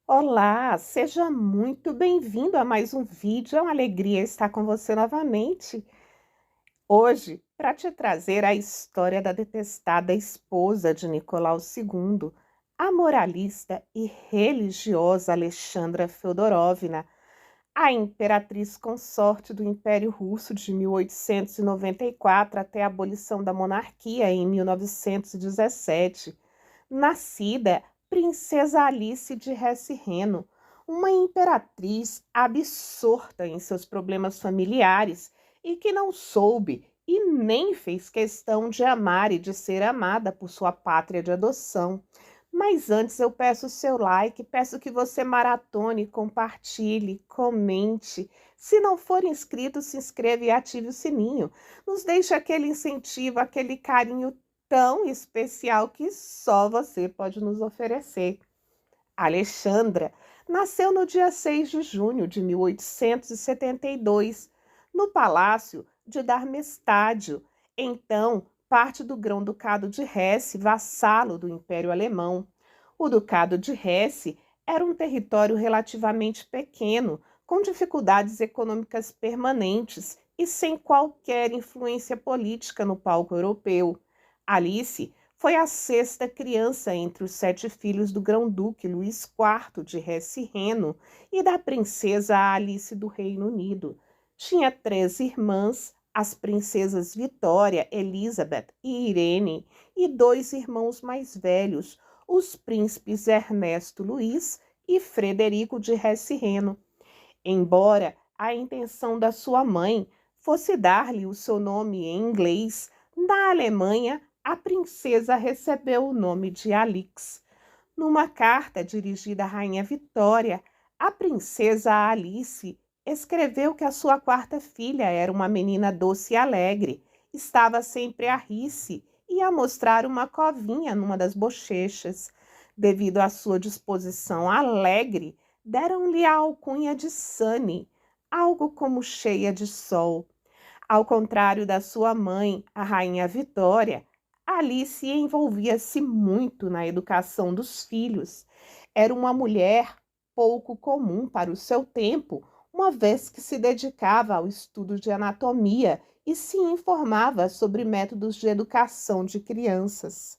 Olá, seja muito bem-vindo a mais um vídeo. É uma alegria estar com você novamente. Hoje, para te trazer a história da detestada esposa de Nicolau II, a moralista e religiosa Alexandra Feodorovna, a imperatriz consorte do Império Russo de 1894 até a abolição da monarquia em 1917. Nascida Princesa Alice de Hesse-Reno, uma imperatriz absorta em seus problemas familiares e que não soube e nem fez questão de amar e de ser amada por sua pátria de adoção. Mas antes eu peço o seu like, peço que você maratone, compartilhe, comente. Se não for inscrito, se inscreva e ative o sininho. Nos deixe aquele incentivo, aquele carinho tão especial que só você pode nos oferecer. Alexandra nasceu no dia 6 de junho de 1872, no Palácio de Darmestadio, então parte do Grão-Ducado de Hesse, vassalo do Império Alemão. O Ducado de Hesse era um território relativamente pequeno, com dificuldades econômicas permanentes e sem qualquer influência política no palco europeu. Alice foi a sexta criança entre os 7 filhos do grão-duque Luís IV de Hesse-Reno e da princesa Alice do Reino Unido. Tinha 3 irmãs, as princesas Vitória, Elizabeth e Irene, e 2 irmãos mais velhos, os príncipes Ernesto Luís e Frederico de Hesse-Reno. Embora a intenção da sua mãe fosse dar-lhe o seu nome em inglês, na Alemanha a princesa recebeu o nome de Alix. Numa carta dirigida à rainha Vitória, a princesa Alice escreveu que a sua quarta filha era uma menina doce e alegre, estava sempre a rir-se e a mostrar uma covinha numa das bochechas. Devido à sua disposição alegre, deram-lhe a alcunha de Sunny, algo como cheia de sol. Ao contrário da sua mãe, a rainha Vitória, Alice envolvia-se muito na educação dos filhos. Era uma mulher pouco comum para o seu tempo, uma vez que se dedicava ao estudo de anatomia e se informava sobre métodos de educação de crianças.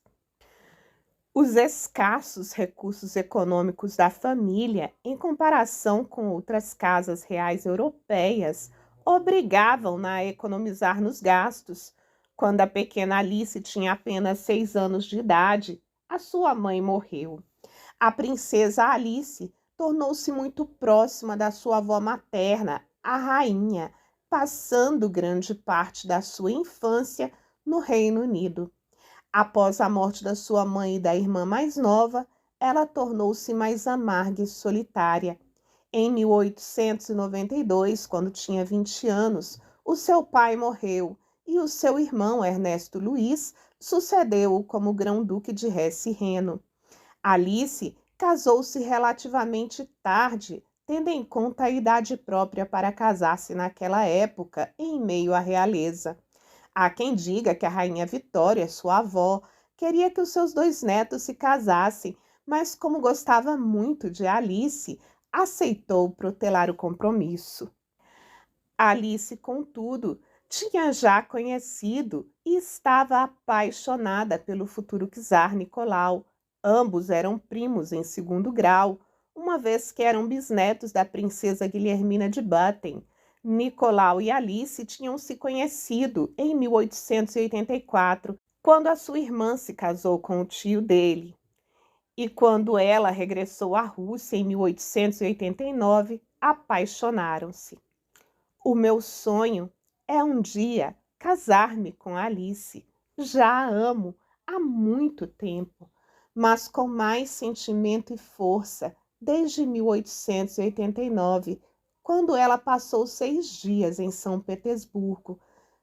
Os escassos recursos econômicos da família, em comparação com outras casas reais europeias, obrigavam-na a economizar nos gastos. Quando a pequena Alice tinha apenas 6 anos de idade, a sua mãe morreu. A princesa Alice tornou-se muito próxima da sua avó materna, a rainha, passando grande parte da sua infância no Reino Unido. Após a morte da sua mãe e da irmã mais nova, ela tornou-se mais amarga e solitária. Em 1892, quando tinha 20 anos, o seu pai morreu e o seu irmão Ernesto Luís sucedeu-o como grão-duque de Hesse-Reno. Alice casou-se relativamente tarde, tendo em conta a idade própria para casar-se naquela época, em meio à realeza. Há quem diga que a rainha Vitória, sua avó, queria que os seus 2 netos se casassem, mas como gostava muito de Alice, aceitou protelar o compromisso. Alice, contudo, tinha já conhecido e estava apaixonada pelo futuro czar Nicolau. Ambos eram primos em segundo grau, uma vez que eram bisnetos da princesa Guilhermina de Batten. Nicolau e Alice tinham se conhecido em 1884, quando a sua irmã se casou com o tio dele. E quando ela regressou à Rússia em 1889, apaixonaram-se. O meu sonho é um dia casar-me com Alice. Já a amo há muito tempo, mas com mais sentimento e força desde 1889, quando ela passou 6 dias em São Petersburgo.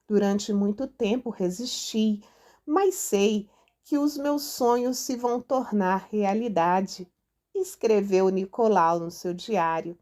Durante muito tempo resisti, mas sei que os meus sonhos se vão tornar realidade, escreveu Nicolau no seu diário.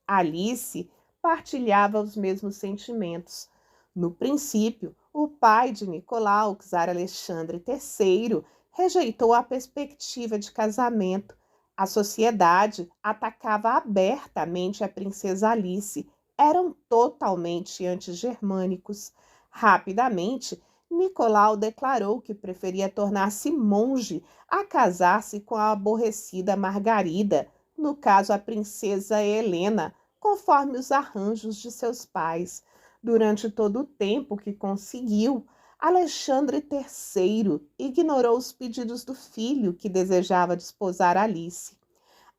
Alice partilhava os mesmos sentimentos. No princípio, o pai de Nicolau, czar Alexandre III, rejeitou a perspectiva de casamento. A sociedade atacava abertamente a princesa Alice. Eram totalmente anti-germânicos. Rapidamente, Nicolau declarou que preferia tornar-se monge a casar-se com a aborrecida Margarida, no caso a princesa Helena, conforme os arranjos de seus pais. Durante todo o tempo que conseguiu, Alexandre III ignorou os pedidos do filho que desejava desposar Alice.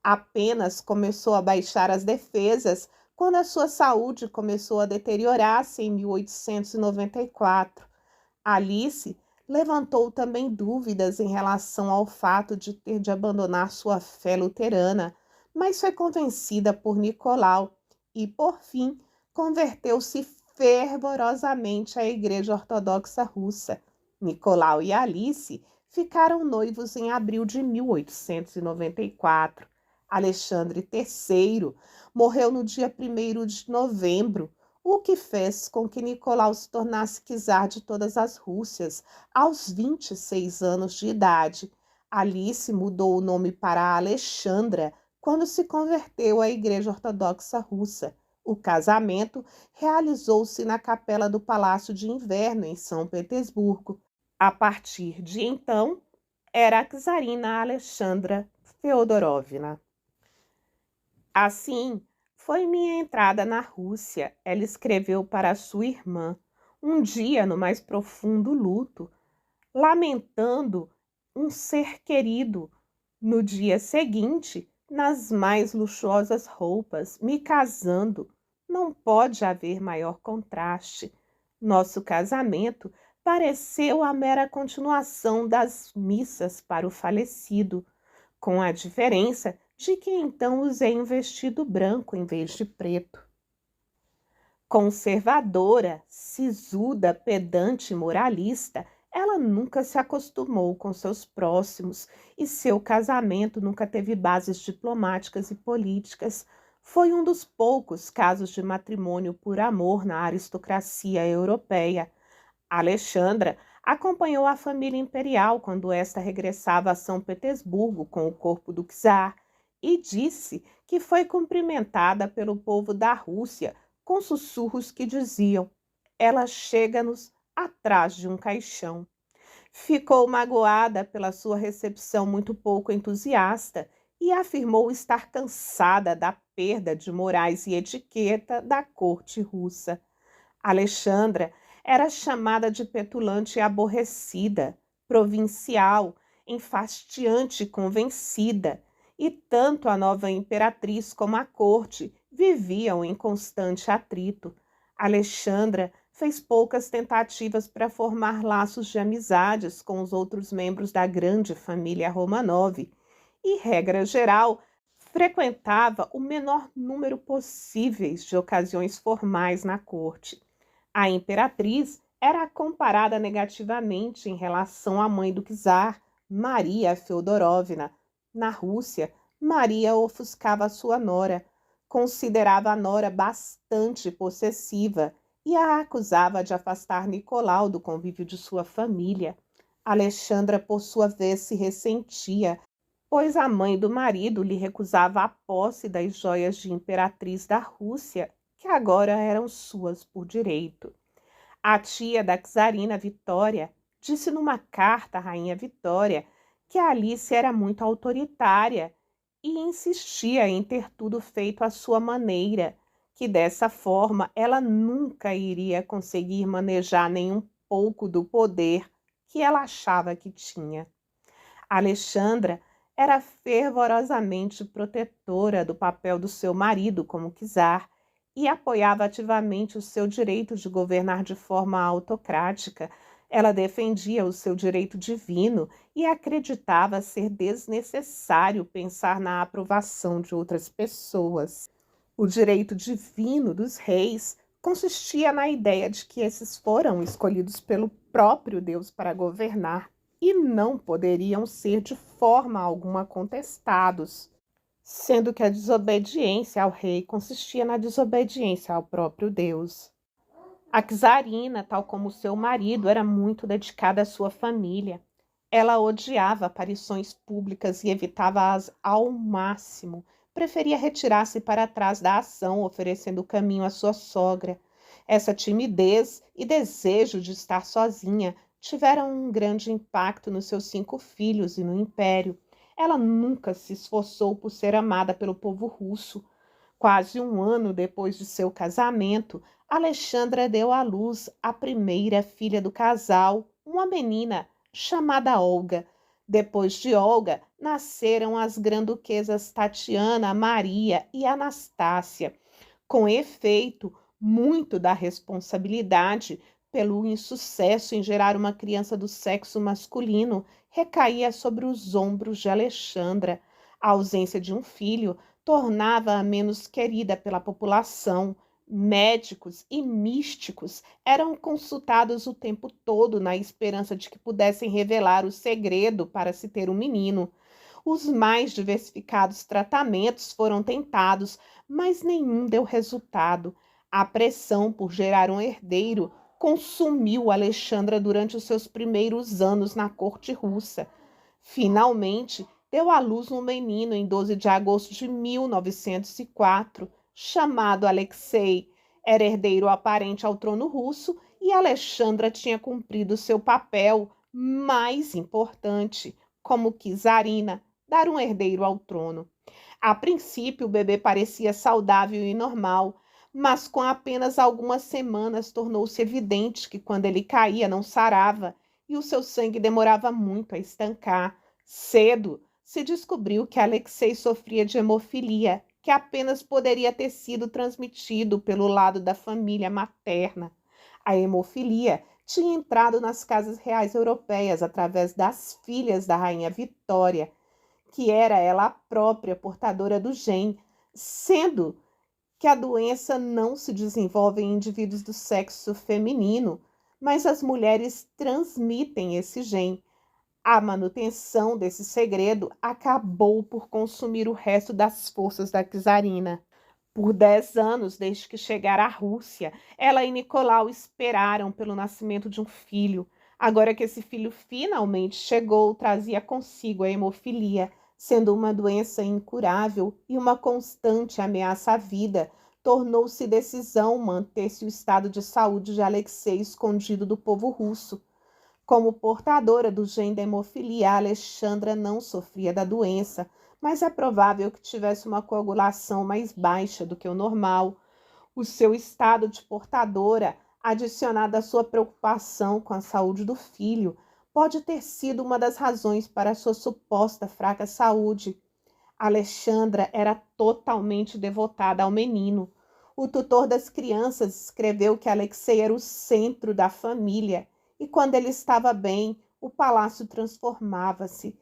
Apenas começou a baixar as defesas quando a sua saúde começou a deteriorar-se em 1894. Alice levantou também dúvidas em relação ao fato de ter de abandonar sua fé luterana, mas foi convencida por Nicolau e, por fim, converteu-se fervorosamente à Igreja Ortodoxa Russa. Nicolau e Alice ficaram noivos em abril de 1894. Alexandre III morreu no dia 1º de novembro, o que fez com que Nicolau se tornasse czar de todas as Rússias aos 26 anos de idade. Alice mudou o nome para Alexandra quando se converteu à Igreja Ortodoxa Russa. O casamento realizou-se na capela do Palácio de Inverno, em São Petersburgo. A partir de então, era a czarina Alexandra Feodorovna. Assim, foi minha entrada na Rússia, ela escreveu para sua irmã, um dia no mais profundo luto, lamentando um ser querido. No dia seguinte, nas mais luxuosas roupas, me casando. Não pode haver maior contraste. Nosso casamento pareceu a mera continuação das missas para o falecido, com a diferença de que então usei um vestido branco em vez de preto. Conservadora, sisuda, pedante e moralista, ela nunca se acostumou com seus próximos e seu casamento nunca teve bases diplomáticas e políticas. Foi um dos poucos casos de matrimônio por amor na aristocracia europeia. Alexandra acompanhou a família imperial quando esta regressava a São Petersburgo com o corpo do czar e disse que foi cumprimentada pelo povo da Rússia com sussurros que diziam: ela chega-nos atrás de um caixão. Ficou magoada pela sua recepção muito pouco entusiasta e afirmou estar cansada da perda de morais e etiqueta da corte russa. Alexandra era chamada de petulante e aborrecida, provincial, enfastiante e convencida, e tanto a nova imperatriz como a corte viviam em constante atrito. Alexandra fez poucas tentativas para formar laços de amizades com os outros membros da grande família Romanov e, regra geral, frequentava o menor número possível de ocasiões formais na corte. A imperatriz era comparada negativamente em relação à mãe do czar, Maria Feodorovna. Na Rússia, Maria ofuscava sua nora, considerava a nora bastante possessiva e a acusava de afastar Nicolau do convívio de sua família. Alexandra, por sua vez, se ressentia, pois a mãe do marido lhe recusava a posse das joias de imperatriz da Rússia, que agora eram suas por direito. A tia da czarina Vitória disse numa carta à rainha Vitória que Alice era muito autoritária e insistia em ter tudo feito à sua maneira, que dessa forma ela nunca iria conseguir manejar nem um pouco do poder que ela achava que tinha. Alexandra era fervorosamente protetora do papel do seu marido como czar e apoiava ativamente o seu direito de governar de forma autocrática. Ela defendia o seu direito divino e acreditava ser desnecessário pensar na aprovação de outras pessoas. O direito divino dos reis consistia na ideia de que esses foram escolhidos pelo próprio Deus para governar e não poderiam ser de forma alguma contestados, sendo que a desobediência ao rei consistia na desobediência ao próprio Deus. A czarina, tal como seu marido, era muito dedicada à sua família. Ela odiava aparições públicas e evitava-as ao máximo. Preferia retirar-se para trás da ação, oferecendo caminho à sua sogra. Essa timidez e desejo de estar sozinha tiveram um grande impacto nos seus 5 filhos e no império. Ela nunca se esforçou por ser amada pelo povo russo. Quase um ano depois de seu casamento, Alexandra deu à luz a primeira filha do casal, uma menina chamada Olga. Depois de Olga, nasceram as granduquesas Tatiana, Maria e Anastácia. Com efeito, muito da responsabilidade pelo insucesso em gerar uma criança do sexo masculino recaía sobre os ombros de Alexandra. A ausência de um filho tornava-a menos querida pela população. Médicos e místicos eram consultados o tempo todo na esperança de que pudessem revelar o segredo para se ter um menino. Os mais diversificados tratamentos foram tentados, mas nenhum deu resultado. A pressão por gerar um herdeiro consumiu Alexandra durante os seus primeiros anos na corte russa. Finalmente, deu à luz um menino em 12 de agosto de 1904, chamado Alexei. Era herdeiro aparente ao trono russo e Alexandra tinha cumprido seu papel mais importante, como czarina, dar um herdeiro ao trono. A princípio, o bebê parecia saudável e normal, mas com apenas algumas semanas tornou-se evidente que quando ele caía não sarava e o seu sangue demorava muito a estancar. Cedo se descobriu que Alexei sofria de hemofilia, que apenas poderia ter sido transmitido pelo lado da família materna. A hemofilia tinha entrado nas casas reais europeias através das filhas da rainha Vitória, que era ela a própria portadora do gene, sendo que a doença não se desenvolve em indivíduos do sexo feminino, mas as mulheres transmitem esse gene. A manutenção desse segredo acabou por consumir o resto das forças da czarina. Por 10 anos, desde que chegara à Rússia, ela e Nicolau esperaram pelo nascimento de um filho. Agora que esse filho finalmente chegou, trazia consigo a hemofilia, sendo uma doença incurável e uma constante ameaça à vida. Tornou-se decisão manter-se o estado de saúde de Alexei escondido do povo russo. Como portadora do gene da hemofilia, Alexandra não sofria da doença, mas é provável que tivesse uma coagulação mais baixa do que o normal. O seu estado de portadora, adicionado à sua preocupação com a saúde do filho, pode ter sido uma das razões para a sua suposta fraca saúde. Alexandra era totalmente devotada ao menino. O tutor das crianças escreveu que Alexei era o centro da família e quando ele estava bem, o palácio transformava-se.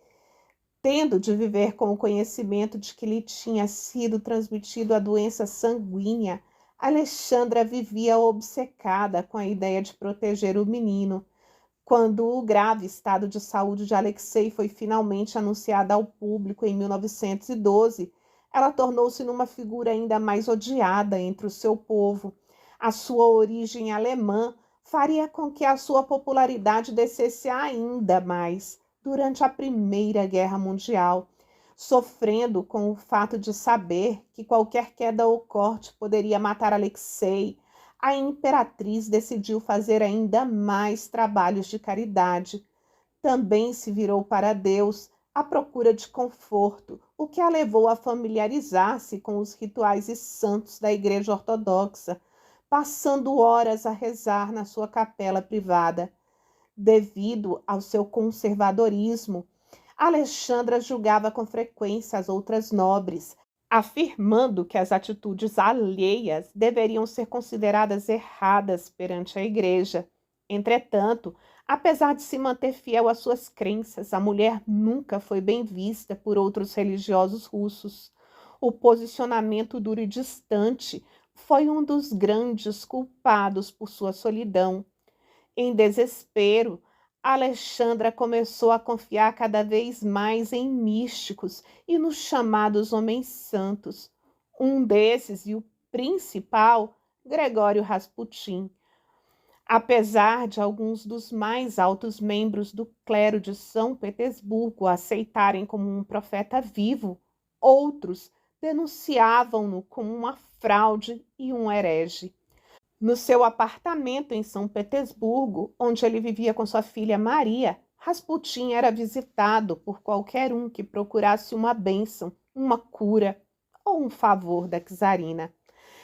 Tendo de viver com o conhecimento de que lhe tinha sido transmitido a doença sanguínea, Alexandra vivia obcecada com a ideia de proteger o menino. Quando o grave estado de saúde de Alexei foi finalmente anunciado ao público em 1912, ela tornou-se numa figura ainda mais odiada entre o seu povo. A sua origem alemã faria com que a sua popularidade descesse ainda mais durante a Primeira Guerra Mundial, sofrendo com o fato de saber que qualquer queda ou corte poderia matar Alexei. A imperatriz decidiu fazer ainda mais trabalhos de caridade. Também se virou para Deus à procura de conforto, o que a levou a familiarizar-se com os rituais e santos da Igreja Ortodoxa, passando horas a rezar na sua capela privada. Devido ao seu conservadorismo, Alexandra julgava com frequência as outras nobres, afirmando que as atitudes alheias deveriam ser consideradas erradas perante a Igreja. Entretanto, apesar de se manter fiel às suas crenças, a mulher nunca foi bem vista por outros religiosos russos. O posicionamento duro e distante foi um dos grandes culpados por sua solidão. Em desespero, Alexandra começou a confiar cada vez mais em místicos e nos chamados homens santos. Um desses, e o principal, Gregório Rasputin. Apesar de alguns dos mais altos membros do clero de São Petersburgo aceitarem como um profeta vivo, outros denunciavam-no como uma fraude e um herege. No seu apartamento em São Petersburgo, onde ele vivia com sua filha Maria, Rasputin era visitado por qualquer um que procurasse uma bênção, uma cura ou um favor da czarina.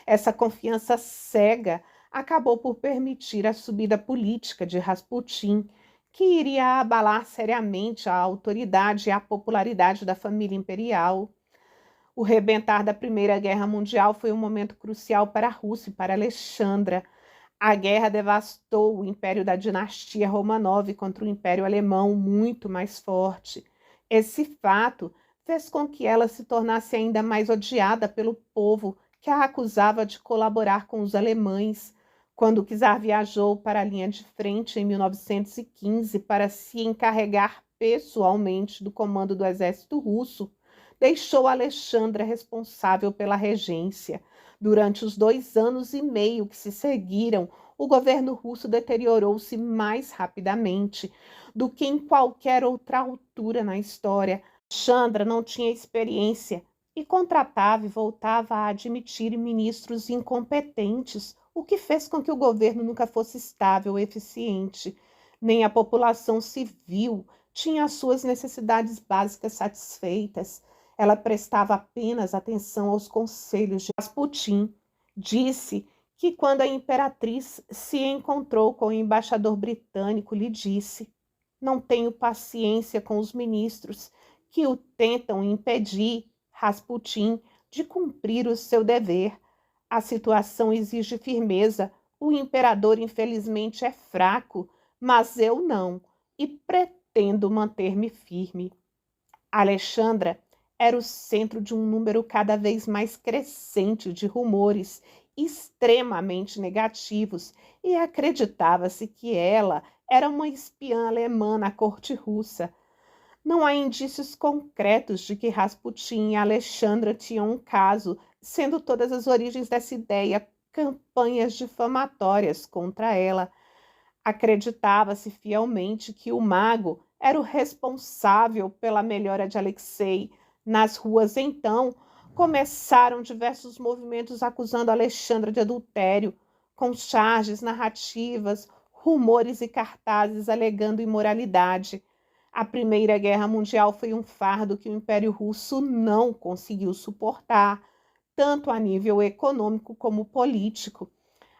Essa confiança cega acabou por permitir a subida política de Rasputin, que iria abalar seriamente a autoridade e a popularidade da família imperial. O rebentar da Primeira Guerra Mundial foi um momento crucial para a Rússia e para Alexandra. A guerra devastou o império da dinastia Romanov contra o Império Alemão, muito mais forte. Esse fato fez com que ela se tornasse ainda mais odiada pelo povo, que a acusava de colaborar com os alemães. Quando o czar viajou para a linha de frente em 1915 para se encarregar pessoalmente do comando do exército russo, deixou Alexandra responsável pela regência. Durante os 2 anos e meio que se seguiram, o governo russo deteriorou-se mais rapidamente do que em qualquer outra altura na história. Alexandra não tinha experiência e contratava e voltava a admitir ministros incompetentes, o que fez com que o governo nunca fosse estável e eficiente. Nem a população civil tinha as suas necessidades básicas satisfeitas. Ela prestava apenas atenção aos conselhos de Rasputin. Disse que quando a imperatriz se encontrou com o embaixador britânico, lhe disse: "Não tenho paciência com os ministros que o tentam impedir, Rasputin, de cumprir o seu dever. A situação exige firmeza. O imperador, infelizmente, é fraco, mas eu não, e pretendo manter-me firme." Alexandra era o centro de um número cada vez mais crescente de rumores extremamente negativos e acreditava-se que ela era uma espiã alemã na corte russa. Não há indícios concretos de que Rasputin e Alexandra tinham um caso, sendo todas as origens dessa ideia campanhas difamatórias contra ela. Acreditava-se fielmente que o mago era o responsável pela melhora de Alexei. Nas ruas, então, começaram diversos movimentos acusando Alexandra de adultério, com charges narrativas, rumores e cartazes alegando imoralidade. A Primeira Guerra Mundial foi um fardo que o Império Russo não conseguiu suportar, tanto a nível econômico como político.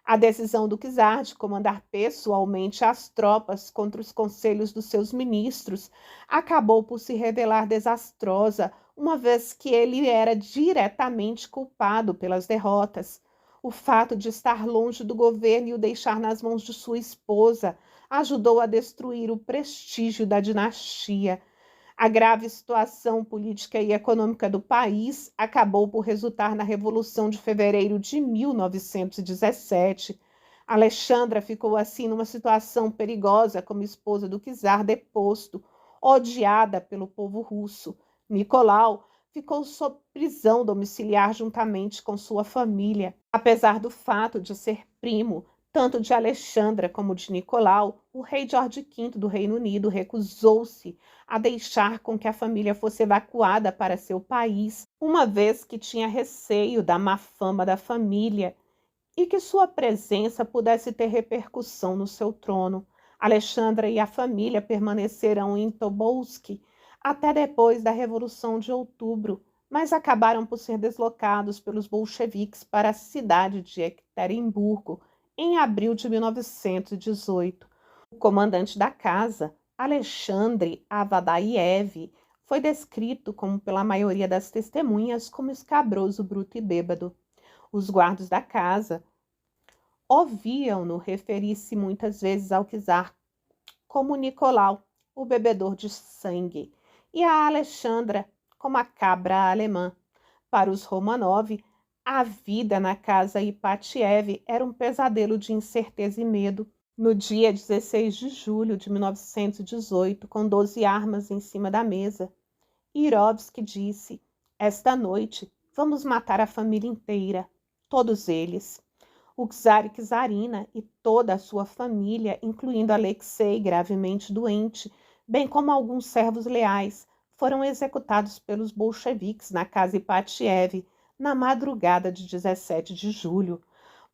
A decisão do czar de comandar pessoalmente as tropas contra os conselhos dos seus ministros acabou por se revelar desastrosa, uma vez que ele era diretamente culpado pelas derrotas. O fato de estar longe do governo e o deixar nas mãos de sua esposa ajudou a destruir o prestígio da dinastia. A grave situação política e econômica do país acabou por resultar na Revolução de Fevereiro de 1917. Alexandra ficou assim numa situação perigosa como esposa do czar deposto, odiada pelo povo russo. Nicolau ficou sob prisão domiciliar juntamente com sua família. Apesar do fato de ser primo tanto de Alexandra como de Nicolau, o rei Jorge V do Reino Unido recusou-se a deixar com que a família fosse evacuada para seu país, uma vez que tinha receio da má fama da família e que sua presença pudesse ter repercussão no seu trono. Alexandra e a família permaneceram em Tobolsk até depois da Revolução de Outubro, mas acabaram por ser deslocados pelos bolcheviques para a cidade de Ekaterimburgo em abril de 1918. O comandante da casa, Alexandre Avadayev, foi descrito como pela maioria das testemunhas como escabroso, bruto e bêbado. Os guardas da casa ouviam-no referir-se muitas vezes ao czar como Nicolau, o bebedor de sangue, e a Alexandra como a cabra alemã. Para os Romanov, a vida na casa Ipatiev era um pesadelo de incerteza e medo. No dia 16 de julho de 1918, com 12 armas em cima da mesa, Irovsky disse: "Esta noite vamos matar a família inteira, todos eles." O czar e czarina e toda a sua família, incluindo Alexei, gravemente doente, bem como alguns servos leais, foram executados pelos bolcheviques na casa Ipatiev, na madrugada de 17 de julho.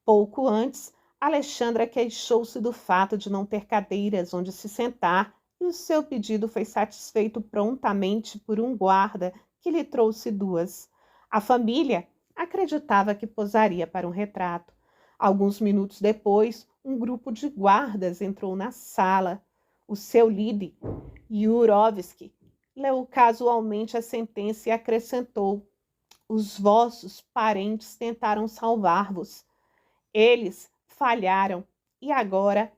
Pouco antes, Alexandra queixou-se do fato de não ter cadeiras onde se sentar e o seu pedido foi satisfeito prontamente por um guarda que lhe trouxe duas. A família acreditava que posaria para um retrato. Alguns minutos depois, um grupo de guardas entrou na sala. O seu líder, Yurovsky, leu casualmente a sentença e acrescentou: os vossos parentes tentaram salvar-vos. Eles falharam e agora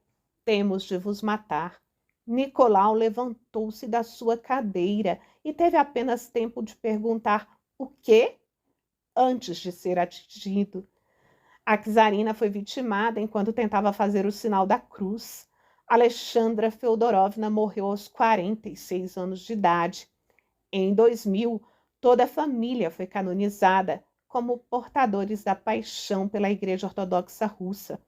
temos de vos matar. Nicolau levantou-se da sua cadeira e teve apenas tempo de perguntar o quê antes de ser atingido. A czarina foi vitimada enquanto tentava fazer o sinal da cruz. Alexandra Feodorovna morreu aos 46 anos de idade. Em 2000, toda a família foi canonizada como portadores da paixão pela Igreja Ortodoxa Russa.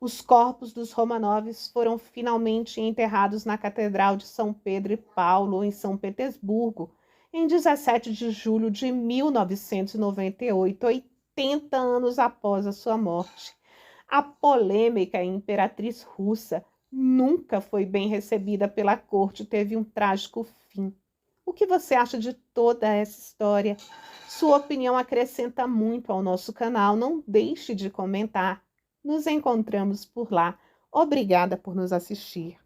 Os corpos dos Romanovs foram finalmente enterrados na Catedral de São Pedro e Paulo, em São Petersburgo, em 17 de julho de 1998, 80 anos após a sua morte. A polêmica imperatriz russa nunca foi bem recebida pela corte e teve um trágico fim. O que você acha de toda essa história? Sua opinião acrescenta muito ao nosso canal. Não deixe de comentar. Nos encontramos por lá. Obrigada por nos assistir.